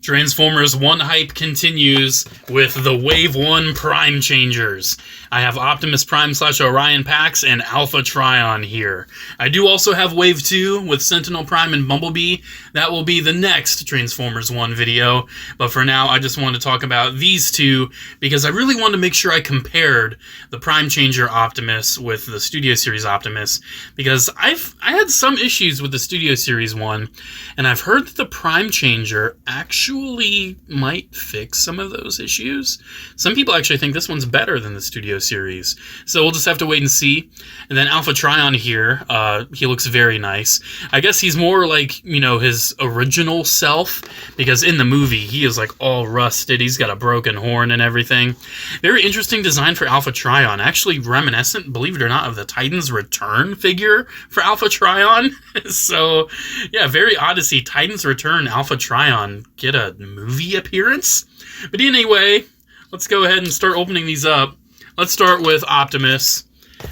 Transformers 1 hype continues with the Wave 1 Prime Changers. I have Optimus Prime / Orion Pax and Alpha Trion here. I do also have Wave 2 with Sentinel Prime and Bumblebee. That will be the next Transformers 1 video. But for now, I just wanted to talk about these two because I really wanted to make sure I compared the Prime Changer Optimus with the Studio Series Optimus, because I had some issues with the Studio Series one, and I've heard that the Prime Changer actually might fix some of those issues. Some people actually think this one's better than the Studio Series, so we'll just have to wait and see. And then Alpha Trion here, he looks very nice. I guess he's more like, you know, his original self, because in the movie he is like all rusted, he's got a broken horn and everything. Very interesting design for Alpha Trion, actually reminiscent, believe it or not, of the Titans Return figure for Alpha Trion. So yeah, very odd to see Titans Return Alpha Trion get a movie appearance. But anyway, let's go ahead and start opening these up. Let's start with Optimus,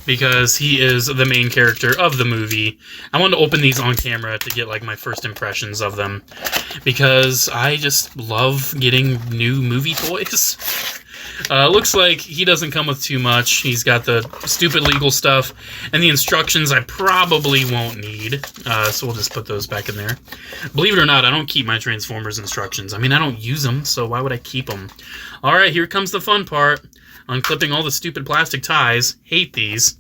because he is the main character of the movie. I wanted to open these on camera to get like my first impressions of them, because I just love getting new movie toys. Looks like he doesn't come with too much. He's got the stupid legal stuff, and the instructions I probably won't need, so we'll just put those back in there. Believe it or not, I don't keep my Transformers instructions. I mean, I don't use them, so why would I keep them? Alright, here comes the fun part. Unclipping all the stupid plastic ties. Hate these.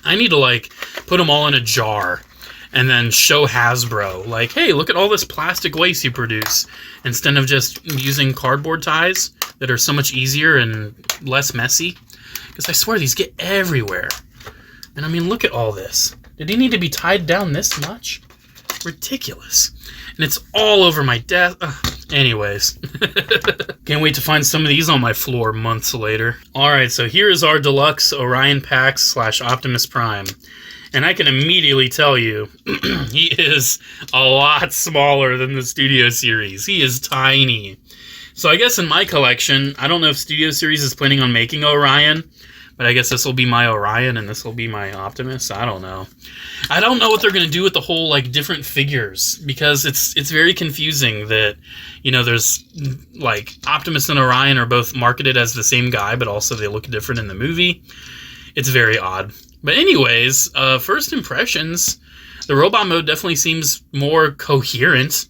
I need to, like, put them all in a jar and then show Hasbro, like, hey, look at all this plastic waste you produce, instead of just using cardboard ties that are so much easier and less messy. Because I swear these get everywhere. And I mean, look at all this. Did he need to be tied down this much? Ridiculous. And it's all over my desk. Anyways. Can't wait to find some of these on my floor months later. Alright, so here is our deluxe Orion Pax / Optimus Prime. And I can immediately tell you, he is a lot smaller than the Studio Series. He is tiny. So I guess in my collection, I don't know if Studio Series is planning on making Orion, but I guess this will be my Orion and this will be my Optimus. I don't know. I don't know what they're going to do with the whole, like, different figures, because it's very confusing that, you know, there's, like, Optimus and Orion are both marketed as the same guy, but also they look different in the movie. It's very odd. But anyways, first impressions, the robot mode definitely seems more coherent.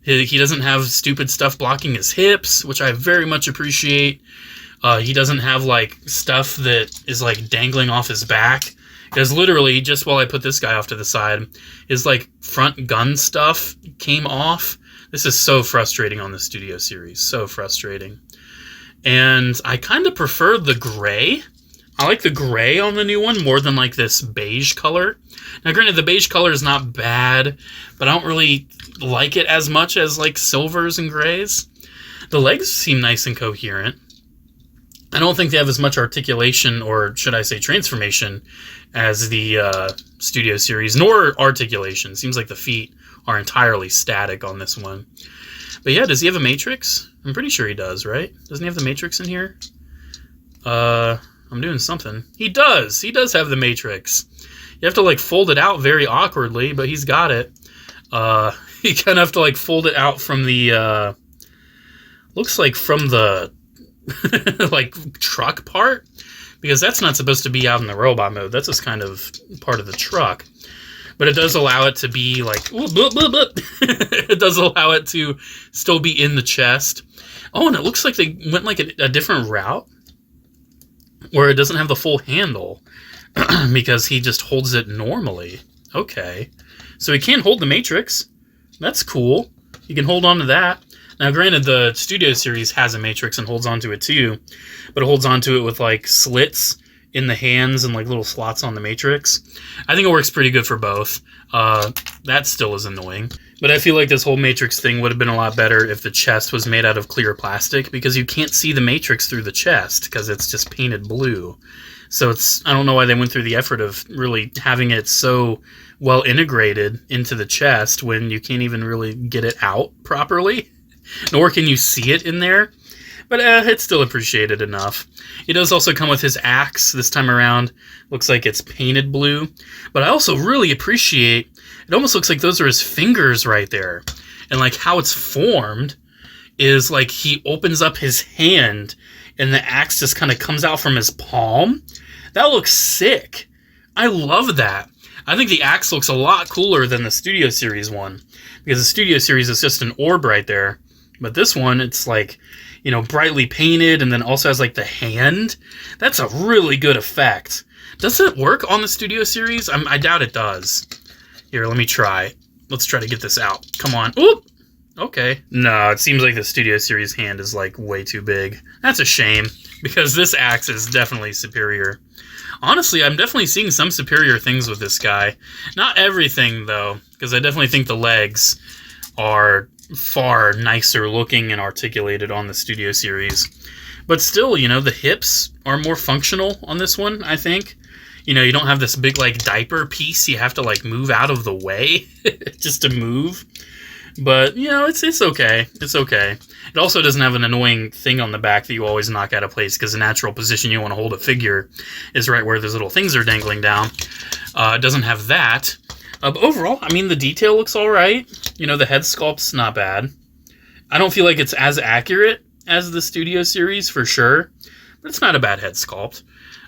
He doesn't have stupid stuff blocking his hips, which I very much appreciate. He doesn't have, like, stuff that is, like, dangling off his back. Because literally, just while I put this guy off to the side, his, like, front gun stuff came off. This is so frustrating on the Studio Series. So frustrating. And I kind of prefer the gray. I like the gray on the new one more than, like, this beige color. Now, granted, the beige color is not bad, but I don't really like it as much as, like, silvers and grays. The legs seem nice and coherent. I don't think they have as much articulation, or should I say transformation, as the Studio Series, nor articulation. Seems like the feet are entirely static on this one. But yeah, does he have a matrix? I'm pretty sure he does, right? Doesn't he have the matrix in here? I'm doing something. He does! He does have the matrix. You have to, like, fold it out very awkwardly, but he's got it. You kind of have to, like, fold it out from the, looks like from the, like, truck part, because that's not supposed to be out in the robot mode. That's just kind of part of the truck. But it does allow it to be, like, it does allow it to still be in the chest. Oh, and it looks like they went, like, a different route, where it doesn't have the full handle, because he just holds it normally. Okay. So he can hold the matrix. That's cool. You can hold on to that. Now, granted, the Studio Series has a matrix and holds onto it too, but it holds onto it with, like, slits in the hands and, like, little slots on the matrix. I think it works pretty good for both. That still is annoying. But I feel like this whole matrix thing would have been a lot better if the chest was made out of clear plastic, because you can't see the matrix through the chest, because it's just painted blue. So I don't know why they went through the effort of really having it so well integrated into the chest when you can't even really get it out properly, nor can you see it in there. But it's still appreciated enough. He does also come with his axe this time around. Looks like it's painted blue. But I also really appreciate, it almost looks like those are his fingers right there. And like how it's formed is like he opens up his hand and the axe just kind of comes out from his palm. That looks sick. I love that. I think the axe looks a lot cooler than the Studio Series one. Because the Studio Series is just an orb right there. But this one, it's like, you know, brightly painted and then also has like the hand. That's a really good effect. Does it work on the Studio Series? I doubt it does. Here, let me try. Let's try to get this out. Come on. Oop! Okay. No, it seems like the Studio Series hand is like way too big. That's a shame, because this axe is definitely superior. Honestly, I'm definitely seeing some superior things with this guy. Not everything, though, because I definitely think the legs are far nicer looking and articulated on the Studio Series. But still, you know, the hips are more functional on this one, I think. You know, you don't have this big, like, diaper piece you have to, like, move out of the way just to move. But, you know, it's okay. It's okay. It also doesn't have an annoying thing on the back that you always knock out of place, because the natural position you want to hold a figure is right where those little things are dangling down. It doesn't have that. But overall, I mean, the detail looks all right. You know, the head sculpt's not bad. I don't feel like it's as accurate as the Studio Series, for sure. But it's not a bad head sculpt.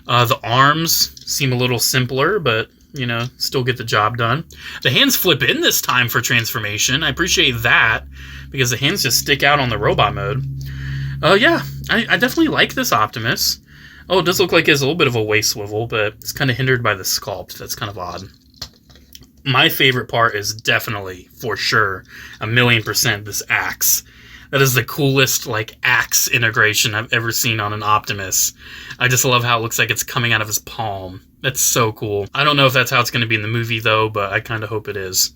The arms seem a little simpler, but, you know, still get the job done. The hands flip in this time for transformation. I appreciate that, because the hands just stick out on the robot mode. Yeah, I definitely like this Optimus. Oh, it does look like it has a little bit of a waist swivel, but it's kind of hindered by the sculpt. That's kind of odd. My favorite part is definitely, for sure, 1,000,000% this axe. That is the coolest, like, axe integration I've ever seen on an Optimus. I just love how it looks like it's coming out of his palm. That's so cool. I don't know if that's how it's going to be in the movie, though, but I kind of hope it is.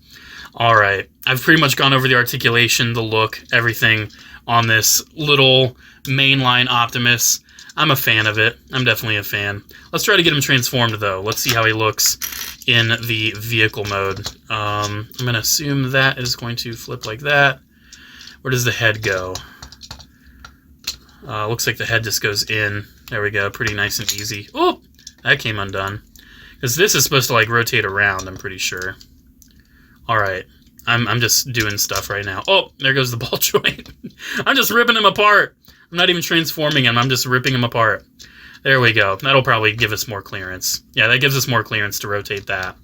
Alright, I've pretty much gone over the articulation, the look, everything on this little mainline Optimus. I'm a fan of it. I'm definitely a fan. Let's try to get him transformed, though. Let's see how he looks in the vehicle mode. I'm going to assume that is going to flip like that. Where does the head go? Looks like the head just goes in. There we go. Pretty nice and easy. Oh, that came undone. Because this is supposed to, like, rotate around, I'm pretty sure. Alright. I'm just doing stuff right now. Oh, there goes the ball joint. I'm just ripping him apart. I'm not even transforming him. I'm just ripping him apart. There we go. That'll probably give us more clearance. Yeah, that gives us more clearance to rotate that.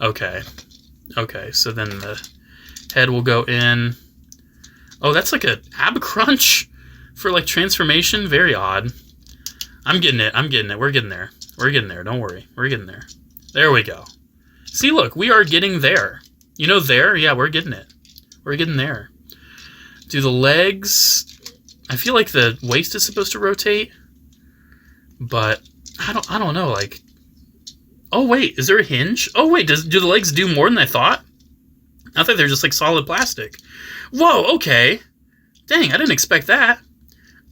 Okay. Okay, so then the head will go in. Oh, that's like a ab crunch for, like, transformation? Very odd. I'm getting it. I'm getting it. We're getting there. We're getting there. Don't worry. We're getting there. There we go. See, look. We are getting there. You know there? Yeah, we're getting it. We're getting there. Do the legs... I feel like the waist is supposed to rotate, but I don't know, like... Oh, wait. Is there a hinge? Oh, wait. Do the legs do more than I thought? I thought they're just, like, solid plastic. Whoa, okay. Dang, I didn't expect that.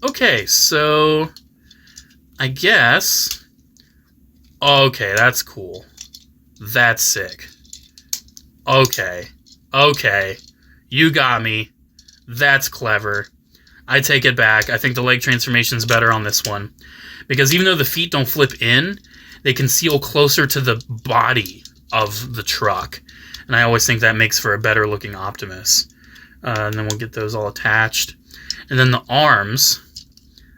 Okay, so... I guess... Okay, that's cool. That's sick. Okay. Okay. You got me. That's clever. I take it back. I think the leg transformation's better on this one. Because even though the feet don't flip in, they conceal closer to the body of the truck. And I always think that makes for a better looking Optimus. And then we'll get those all attached. And then the arms,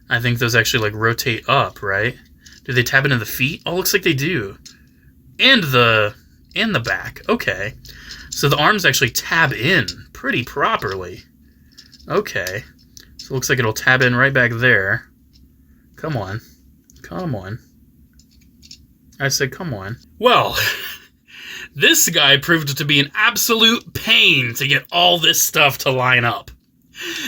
I think those actually, like, rotate up, right? Do they tab into the feet? Oh, looks like they do. And the back. Okay. So the arms actually tab in pretty properly. Okay. So it looks like it'll tab in right back there. Come on. Come on. I said, come on. Well, this guy proved to be an absolute pain to get all this stuff to line up.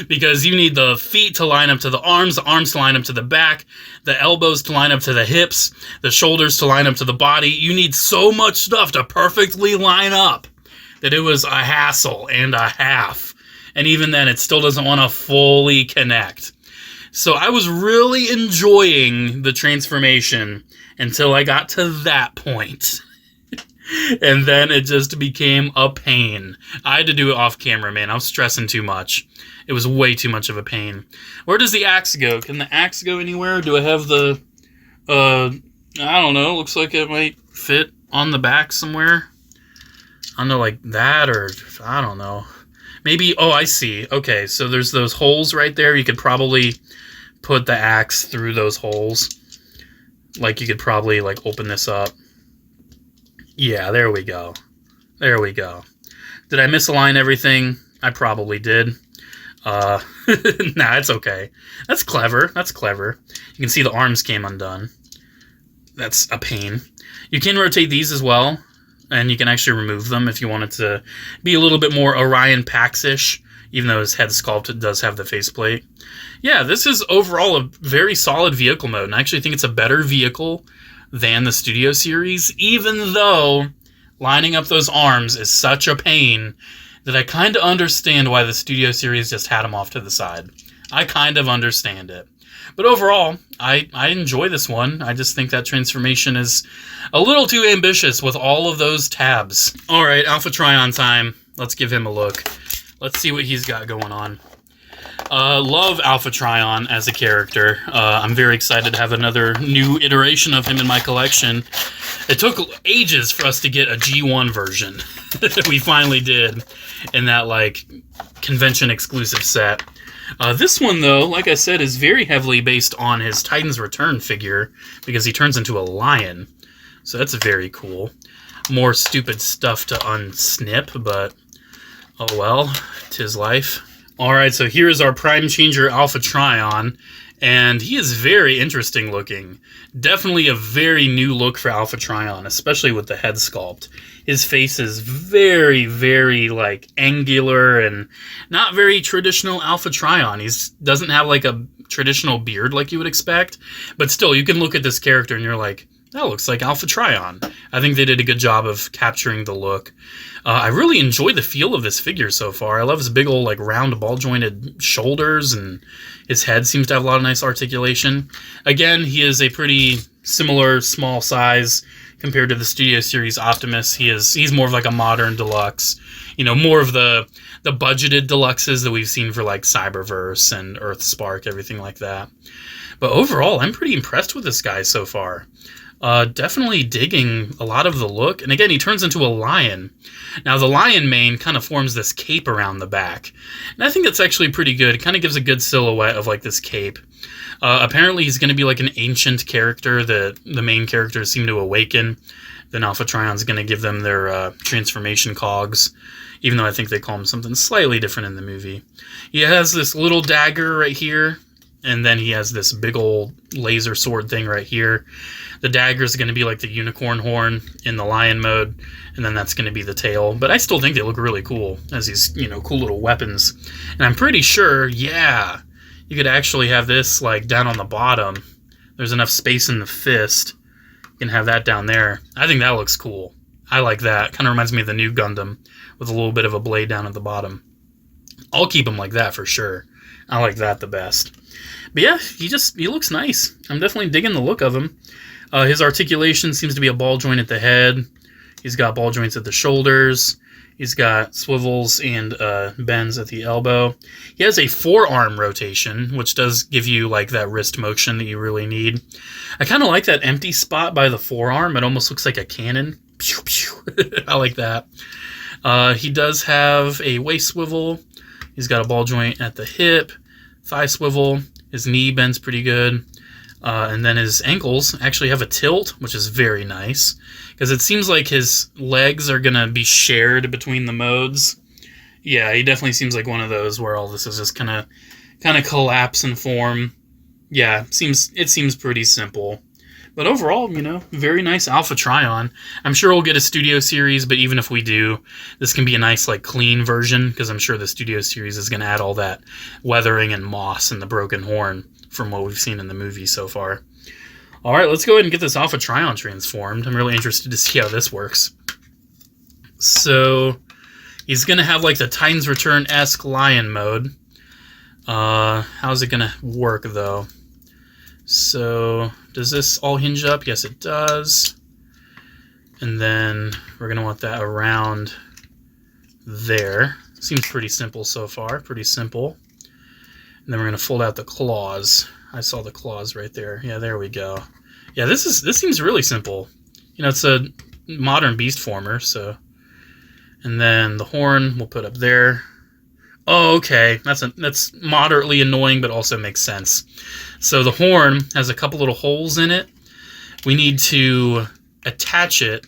Because you need the feet to line up to the arms to line up to the back, the elbows to line up to the hips, the shoulders to line up to the body. You need so much stuff to perfectly line up that it was a hassle and a half. And even then, it still doesn't want to fully connect. So I was really enjoying the transformation until I got to that point. And then it just became a pain. I had to do it off camera, man. I was stressing too much. It was way too much of a pain. Where does the axe go? Can the axe go anywhere? Do I have the... I don't know. Looks like it might fit on the back somewhere. I don't know, like that, or... I don't know. Maybe... Oh, I see. Okay, so there's those holes right there. You could probably put the axe through those holes. Like, you could probably, like, open this up. Yeah, there we go. There we go. Did I misalign everything? I probably did. Nah, it's okay. That's clever. That's clever. You can see the arms came undone. That's a pain. You can rotate these as well, and you can actually remove them if you want it to be a little bit more Orion Pax-ish, even though his head sculpt does have the faceplate. Yeah, this is overall a very solid vehicle mode, and I actually think it's a better vehicle than the Studio Series, even though lining up those arms is such a pain that I kind of understand why the Studio Series just had them off to the side. I kind of understand it. But overall, I enjoy this one. I just think that transformation is a little too ambitious with all of those tabs. Alright, Alpha Trion time. Let's give him a look. Let's see what he's got going on. Love Alpha Trion as a character. I'm very excited to have another new iteration of him in my collection. It took ages for us to get a G1 version. We finally did in that, like, convention exclusive set. This one, though, like I said, is very heavily based on his Titan's Return figure because he turns into a lion. So that's very cool. More stupid stuff to unsnip, but oh well, 'tis life. Alright, so here is our Prime Changer Alpha Trion, and he is very interesting looking. Definitely a very new look for Alpha Trion, especially with the head sculpt. His face is very, very, like, angular and not very traditional Alpha Trion. He doesn't have, like, a traditional beard like you would expect, but still, you can look at this character and you're like, that looks like Alpha Trion. I think they did a good job of capturing the look. I really enjoy the feel of this figure so far. I love his big old, like, round, ball-jointed shoulders, and his head seems to have a lot of nice articulation. Again, he is a pretty similar small size compared to the Studio Series Optimus. He's more of like a modern deluxe. You know, more of the budgeted deluxes that we've seen for, like, Cyberverse and Earthspark, everything like that. But overall, I'm pretty impressed with this guy so far. Definitely digging a lot of the look. And again, he turns into a lion. Now, the lion mane kind of forms this cape around the back. And I think that's actually pretty good. It kind of gives a good silhouette of, like, this cape. Apparently, he's going to be, like, an ancient character that the main characters seem to awaken. Then Alpha Trion's going to give them their transformation cogs, even though I think they call him something slightly different in the movie. He has this little dagger right here, and then he has this big old laser sword thing right here. The dagger is going to be like the unicorn horn in the lion mode, and then that's going to be the tail. But I still think they look really cool as these, you know, cool little weapons. And I'm pretty sure, yeah, you could actually have this, like, down on the bottom. There's enough space in the fist. You can have that down there. I think that looks cool. I like that. Kind of reminds me of the new Gundam with a little bit of a blade down at the bottom. I'll keep him like that for sure. I like that the best. But yeah, he looks nice. I'm definitely digging the look of him. His articulation seems to be a ball joint at the head. He's got ball joints at the shoulders. He's got swivels and bends at the elbow. He has a forearm rotation, which does give you, like, that wrist motion that you really need. I kind of like that empty spot by the forearm. It almost looks like a cannon. Pew, pew. I like that. He does have a waist swivel. He's got a ball joint at the hip, thigh swivel. His knee bends pretty good. And then his ankles actually have a tilt, which is very nice, because it seems like his legs are going to be shared between the modes. Yeah, he definitely seems like one of those where all this is just kind of collapse and form. Yeah, it seems pretty simple. But overall, you know, very nice Alpha Trion. I'm sure we'll get a Studio Series, but even if we do, this can be a nice, like, clean version, because I'm sure the Studio Series is going to add all that weathering and moss and the broken horn from what we've seen in the movie so far. Alright, let's go ahead and get this Alpha Trion transformed. I'm really interested to see how this works. So, he's going to have, like, the Titan's Return-esque lion mode. How's it going to work, though? So, does this all hinge up? Yes, it does. And then we're going to want that around there. Seems pretty simple so far. Pretty simple. And then we're going to fold out the claws. I saw the claws right there. Yeah, there we go. Yeah, this seems really simple. You know, it's a modern beast former, so. And then the horn we'll put up there. Oh, okay. That's moderately annoying, but also makes sense. So the horn has a couple little holes in it. We need to attach it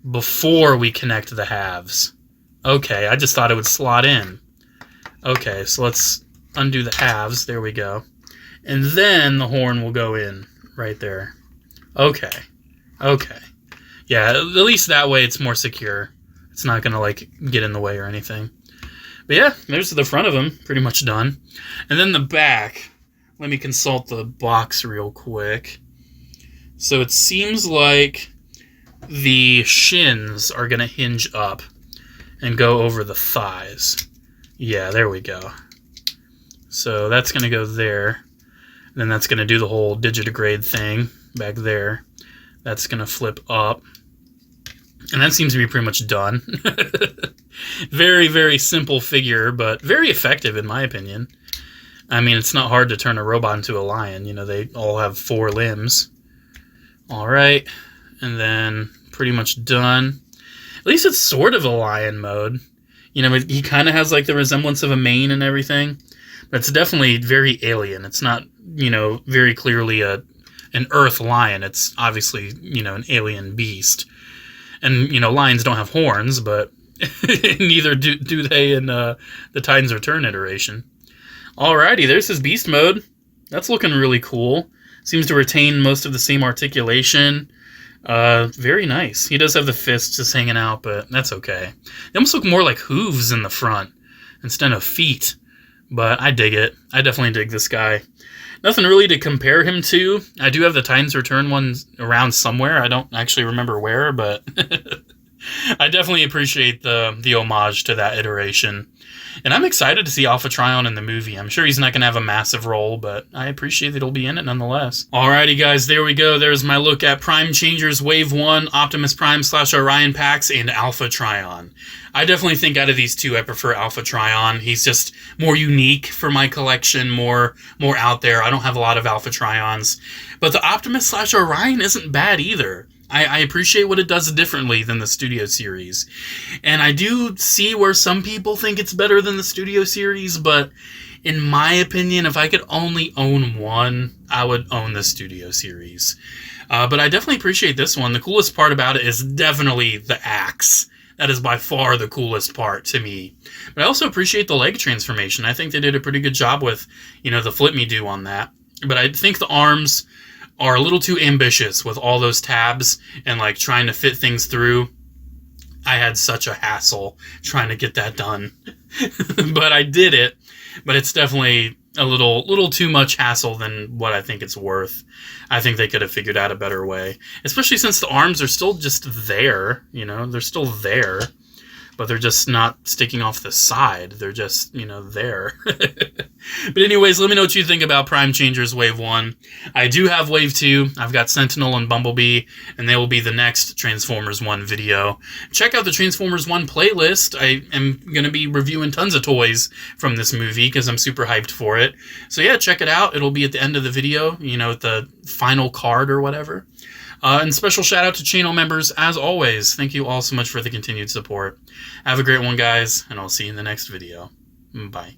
before we connect the halves. Okay, I just thought it would slot in. Okay, so let's undo the halves. There we go. And then the horn will go in right there. Okay. Okay. Yeah, at least that way it's more secure. It's not going to, like, get in the way or anything. But yeah, there's the front of them. Pretty much done. And then the back. Let me consult the box real quick. So it seems like the shins are going to hinge up and go over the thighs. Yeah, there we go. So that's going to go there. And then that's going to do the whole digitigrade thing back there. That's going to flip up. And that seems to be pretty much done. Very, very simple figure, but very effective in my opinion. I mean, it's not hard to turn a robot into a lion. You know, they all have 4 limbs. All right. And then pretty much done. At least it's sort of a lion mode. You know, he kind of has like the resemblance of a mane and everything. But it's definitely very alien. It's not, you know, very clearly an Earth lion. It's obviously, you know, an alien beast. And, you know, lions don't have horns, but neither do they in the Titans Return iteration. Alrighty, there's his beast mode. That's looking really cool. Seems to retain most of the same articulation. Very nice. He does have the fists just hanging out, but that's okay. They almost look more like hooves in the front instead of feet. But I dig it. I definitely dig this guy. Nothing really to compare him to. I do have the Titans Return ones around somewhere. I don't actually remember where, but I definitely appreciate the homage to that iteration. And I'm excited to see Alpha Trion in the movie. I'm sure he's not going to have a massive role, but I appreciate that he'll be in it nonetheless. Alrighty, guys, there we go. There's my look at Prime Changers Wave 1, Optimus Prime / Orion Pax, and Alpha Trion. I definitely think out of these two, I prefer Alpha Trion. He's just more unique for my collection, more out there. I don't have a lot of Alpha Trions. But the Optimus / Orion isn't bad either. I appreciate what it does differently than the Studio Series. And I do see where some people think it's better than the Studio Series, but in my opinion, if I could only own one, I would own the Studio Series. But I definitely appreciate this one. The coolest part about it is definitely the axe. That is by far the coolest part to me. But I also appreciate the leg transformation. I think they did a pretty good job with, you know, the flip me do on that. But I think the arms are a little too ambitious with all those tabs and like trying to fit things through. I had such a hassle trying to get that done. But I did it. But it's definitely a little too much hassle than what I think it's worth. I think they could have figured out a better way. Especially since the arms are still just there, you know, they're still there. But they're just not sticking off the side. They're just, you know, there. But anyways, let me know what you think about Prime Changers Wave 1. I do have Wave 2. I've got Sentinel and Bumblebee, and they will be the next Transformers 1 video. Check out the Transformers 1 playlist. I am going to be reviewing tons of toys from this movie because I'm super hyped for it. So yeah, check it out. It'll be at the end of the video, you know, at the final card or whatever. And special shout out to channel members, as always. Thank you all so much for the continued support. Have a great one, guys, and I'll see you in the next video. Bye.